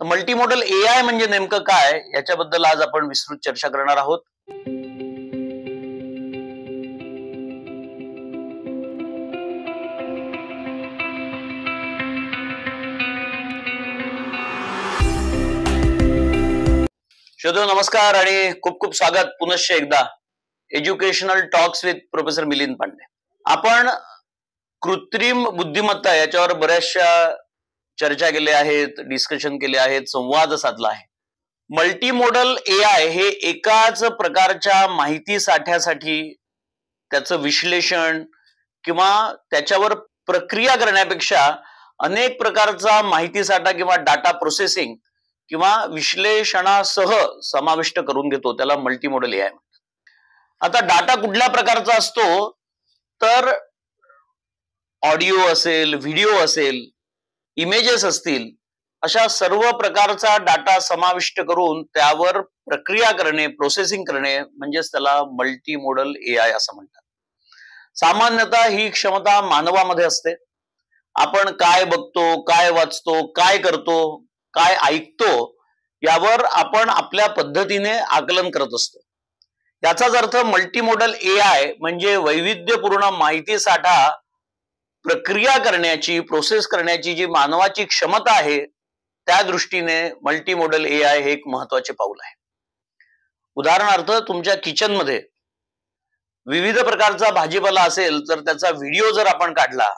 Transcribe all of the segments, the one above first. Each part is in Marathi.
मल्टीमॉडल एआय म्हणजे नेमकं काय याच्याबद्दल आज आपण विस्तृत चर्चा करणार आहोत. श्रोतो नमस्कार आणि खूप खूप स्वागत पुनश्च एकदा educational talks with professor Milind Pande. आपण कृत्रिम बुद्धिमत्ता याच्यावर बऱ्याचशा चर्चा केल्या आहेत, डिस्कशन केले आहेत, संवाद साधला आहे. मल्टीमॉडल एआय हे एकाच प्रकारच्या माहिती साठ्यासाठी त्याचं विश्लेषण किंवा त्याच्यावर प्रक्रिया करण्यापेक्षा अनेक प्रकारचा माहिती साठा किंवा डाटा प्रोसेसिंग किंवा विश्लेषणासह समाविष्ट करून घेतो, त्याला मल्टीमॉडल एआय म्हणतात. आता डाटा कुठल्या प्रकारचा असतो तर ऑडिओ असेल, व्हिडिओ असेल, इमेजेस असतील, अशा सर्व प्रकारचा डाटा समाविष्ट करून त्यावर प्रक्रिया करणे, प्रोसेसिंग करणे म्हणजेच त्याला मल्टीमॉडल एआय असं म्हणतात. सामान्यतः ही क्षमता मानवामध्ये असते. आपण काय बघतो, काय वाचतो, काय करतो, काय ऐकतो यावर आपण आपल्या पद्धतीने आकलन करत असतो. याचाच अर्थ मल्टीमॉडल एआय म्हणजे वैविध्यपूर्ण माहिती साठा प्रक्रिया करण्याची, प्रोसेस करण्याची जी मानवाची क्षमता आहे त्या दृष्टीने मल्टीमॉडल एआय हे एक महत्वाचे पाऊल आहे. उदाहरणार्थ तुमच्या किचन मध्ये विविध प्रकारचा भाजीपाला असेल तर त्याचा व्हिडिओ जर आपण काढला,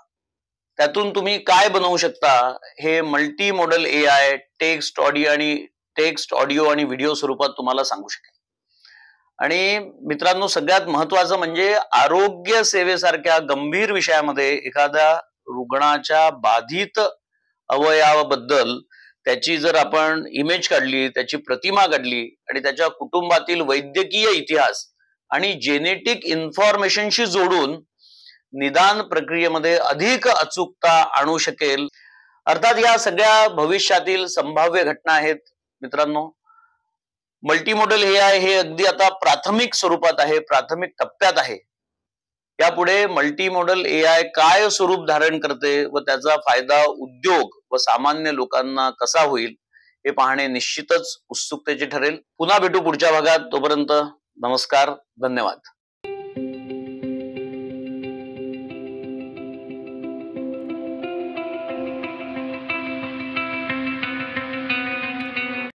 त्यातून तुम्ही काय बनवू शकता हे मल्टीमॉडल एआय टेक्स्ट ऑडिओ आणि व्हिडिओ स्वरूपात तुम्हाला सांगू शकेल. आणि मित्रांनो, सगळ्यात महत्वाचं म्हणजे आरोग्य सेवेसारख्या गंभीर विषयामध्ये एखाद्या रुग्णाच्या बाधित अवयवाबद्दल त्याची जर आपण इमेज काढली, त्याची प्रतिमा काढली आणि त्याच्या कुटुंबातील वैद्यकीय इतिहास आणि जेनेटिक इन्फॉर्मेशनशी जोडून निदान प्रक्रियेमध्ये अधिक अचूकता आणू शकेल. अर्थात या सगळ्या भविष्यातील संभाव्य घटना आहेत मित्रांनो. मल्टीमॉडल एआय हे अगदी आता प्राथमिक स्वरूपात आहे, प्राथमिक टप्प्यात आहे. यापुढे मल्टीमॉडल एआय काय स्वरूप धारण करते व त्याचा फायदा उद्योग व सामान्य लोकांना कसा होईल हे पाहणे निश्चितच उत्सुकतेचे ठरेल. पुन्हा भेटू पुढच्या भागात. तोपर्यंत नमस्कार, धन्यवाद.